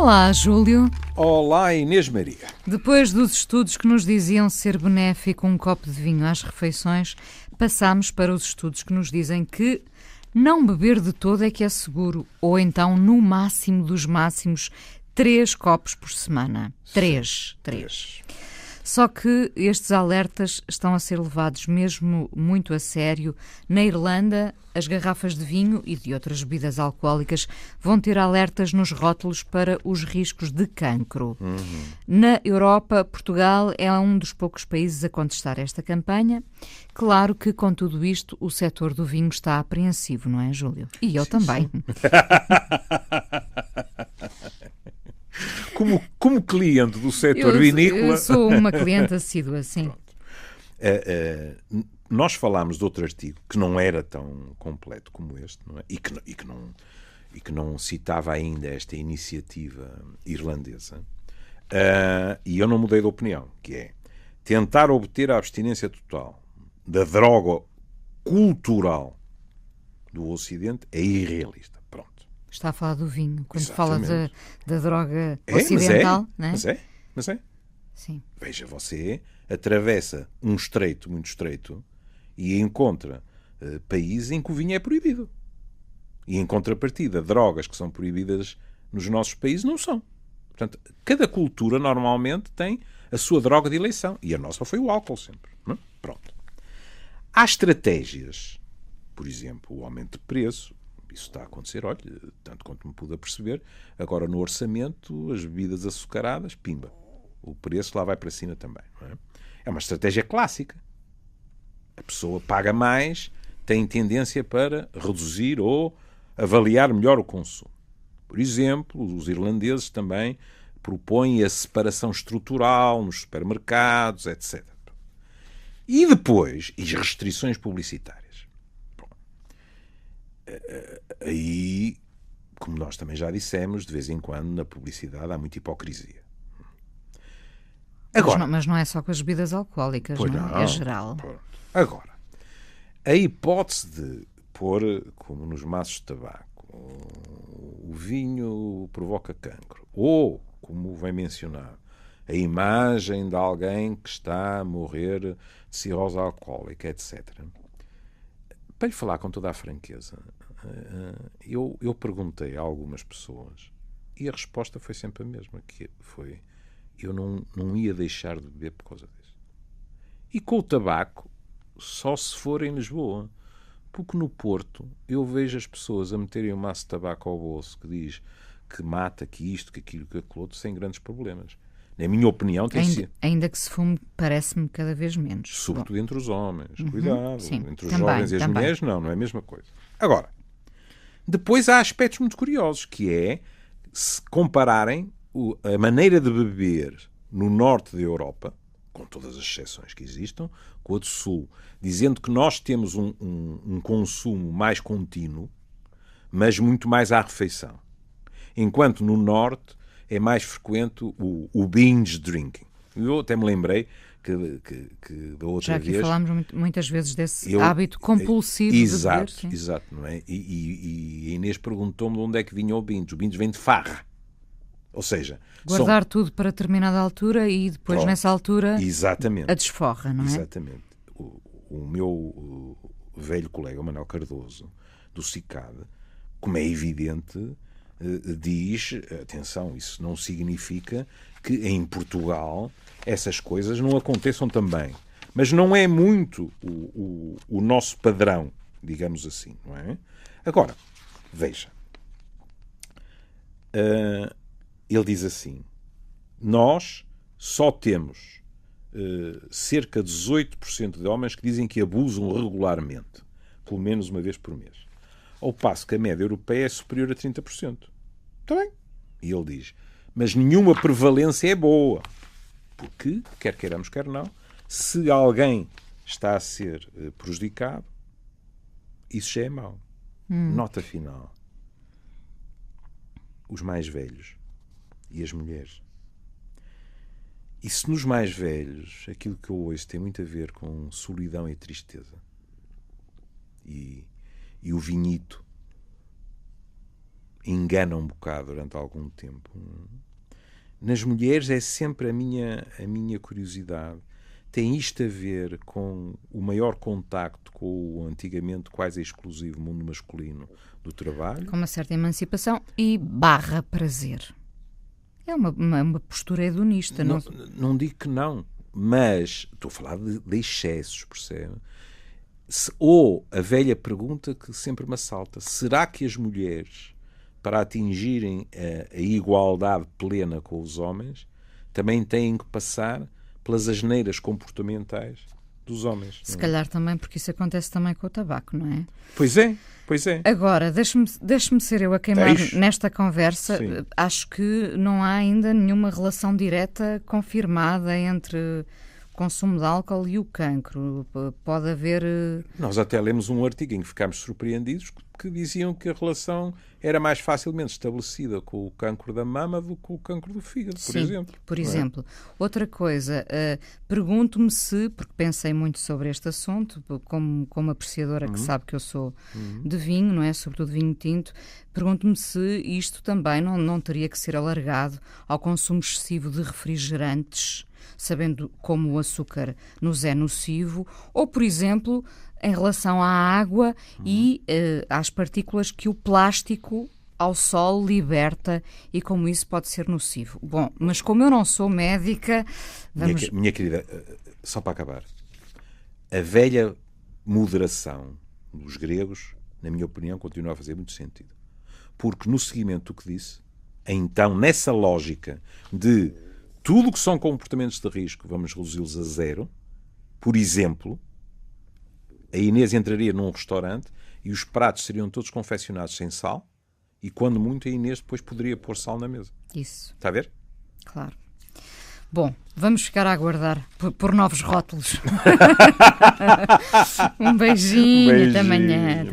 Olá, Júlio. Olá, Inês Maria. Depois dos estudos que nos diziam ser benéfico um copo de vinho às refeições, passámos para os estudos que nos dizem que não beber de todo é que é seguro, ou então, no máximo dos máximos, 3 copos por semana. 3. Só que estes alertas estão a ser levados mesmo muito a sério. Na Irlanda, as garrafas de vinho e de outras bebidas alcoólicas vão ter alertas nos rótulos para os riscos de cancro. Na Europa, Portugal é um dos poucos países a contestar esta campanha. Claro que, com tudo isto, o setor do vinho está apreensivo, não é, Júlio? E eu também. Como cliente do setor vinícola... Eu sou uma cliente assídua, sim. Nós falámos de outro artigo que não era tão completo como este, não é? E que não citava ainda esta iniciativa irlandesa. E eu não mudei de opinião, que é tentar obter a abstinência total da droga cultural do Ocidente é irrealista. Pronto. Está a falar do vinho, quando Exatamente. fala da droga ocidental, não é? Mas é. Sim. Veja, você atravessa um estreito muito estreito e encontra países em que o vinho é proibido. E em contrapartida, drogas que são proibidas nos nossos países não são. Portanto, cada cultura normalmente tem a sua droga de eleição. E a nossa foi o álcool sempre. Não? Pronto. Há estratégias, por exemplo, o aumento de preço. Isso está a acontecer, olha, tanto quanto me pude aperceber. Agora, no orçamento, as bebidas açucaradas, pimba. O preço lá vai para cima também. Não é? É uma estratégia clássica. A pessoa paga mais, tem tendência para reduzir ou avaliar melhor o consumo. Por exemplo, os irlandeses também propõem a separação estrutural nos supermercados, etc. E depois, as restrições publicitárias. Aí, como nós também já dissemos, de vez em quando na publicidade há muita hipocrisia. Agora, mas não é só com as bebidas alcoólicas, não é? É geral. Agora, a hipótese de pôr, como nos maços de tabaco, o vinho provoca cancro, ou, como vem mencionar, a imagem de alguém que está a morrer de cirrose alcoólica, etc. Para lhe falar com toda a franqueza, eu perguntei a algumas pessoas e a resposta foi sempre a mesma, que foi: eu não ia deixar de beber por causa disso. E com o tabaco, só se for em Lisboa. Porque no Porto eu vejo as pessoas a meterem um maço de tabaco ao bolso que diz que mata, que isto, que aquilo, que aquilo outro, sem grandes problemas. Na minha opinião, tem sido. Ainda que se fume, parece-me cada vez menos. Sobretudo entre os homens. Cuidado. Sim, entre os também, jovens e as mulheres, não é a mesma coisa. Agora, depois há aspectos muito curiosos, que é se compararem a maneira de beber no norte da Europa, com todas as exceções que existam, com a do sul, dizendo que nós temos um consumo mais contínuo, mas muito mais à refeição. Enquanto no norte é mais frequente o binge drinking. Eu até me lembrei que da outra vez... Já aqui falámos muitas vezes desse hábito compulsivo de beber. Sim. Exato, não é? E a Inês perguntou-me de onde é que vinha o binge. O binge vem de farra. Ou seja... Guardar tudo para determinada altura e depois, nessa altura, a desforra, não é? Exatamente. O meu velho colega, o Manuel Cardoso, do CICAD, como é evidente, diz, atenção, isso não significa que em Portugal essas coisas não aconteçam também. Mas não é muito o nosso padrão, digamos assim, não é? Agora, veja. Ele diz assim: nós só temos cerca de 18% de homens que dizem que abusam regularmente, pelo menos uma vez por mês. Ao passo que a média europeia é superior a 30%. Está bem? E ele diz: mas nenhuma prevalência é boa. Porque, quer queiramos, quer não, se alguém está a ser prejudicado, isso já é mau. Nota final: os mais velhos e as mulheres. E se nos mais velhos aquilo que eu ouço tem muito a ver com solidão e tristeza, e o vinhito engana um bocado durante algum tempo. Nas mulheres é sempre a minha curiosidade. Tem isto a ver com o maior contacto com o antigamente quase exclusivo mundo masculino do trabalho. Com uma certa emancipação e barra prazer. É uma postura hedonista. Não digo que não, mas estou a falar de excessos, percebe? Ou a velha pergunta que sempre me assalta: será que as mulheres, para atingirem a igualdade plena com os homens, também têm que passar pelas asneiras comportamentais dos homens? Se calhar também, porque isso acontece também com o tabaco, não é? Pois é, pois é. Agora, deixe-me ser eu a queimar nesta conversa. Sim. Acho que não há ainda nenhuma relação direta confirmada entre o consumo de álcool e o cancro. Pode haver... Nós até lemos um artigo em que ficámos surpreendidos que diziam que a relação era mais facilmente estabelecida com o cancro da mama do que com o cancro do fígado, por exemplo. Por exemplo. Outra coisa, pergunto-me se, porque pensei muito sobre este assunto, como apreciadora que sabe que eu sou de vinho, não é? Sobretudo vinho tinto, pergunto-me se isto também não teria que ser alargado ao consumo excessivo de refrigerantes, sabendo como o açúcar nos é nocivo, ou, por exemplo, em relação à água e às partículas que o plástico ao sol liberta e como isso pode ser nocivo. Bom, mas como eu não sou médica... Minha querida, só para acabar, a velha moderação dos gregos, na minha opinião, continua a fazer muito sentido. Porque no seguimento do que disse, então, nessa lógica de tudo o que são comportamentos de risco, vamos reduzi-los a zero, por exemplo... A Inês entraria num restaurante e os pratos seriam todos confeccionados sem sal e, quando muito, a Inês depois poderia pôr sal na mesa. Isso. Está a ver? Claro. Bom, vamos ficar a aguardar por novos rótulos. Um beijinho. Até amanhã.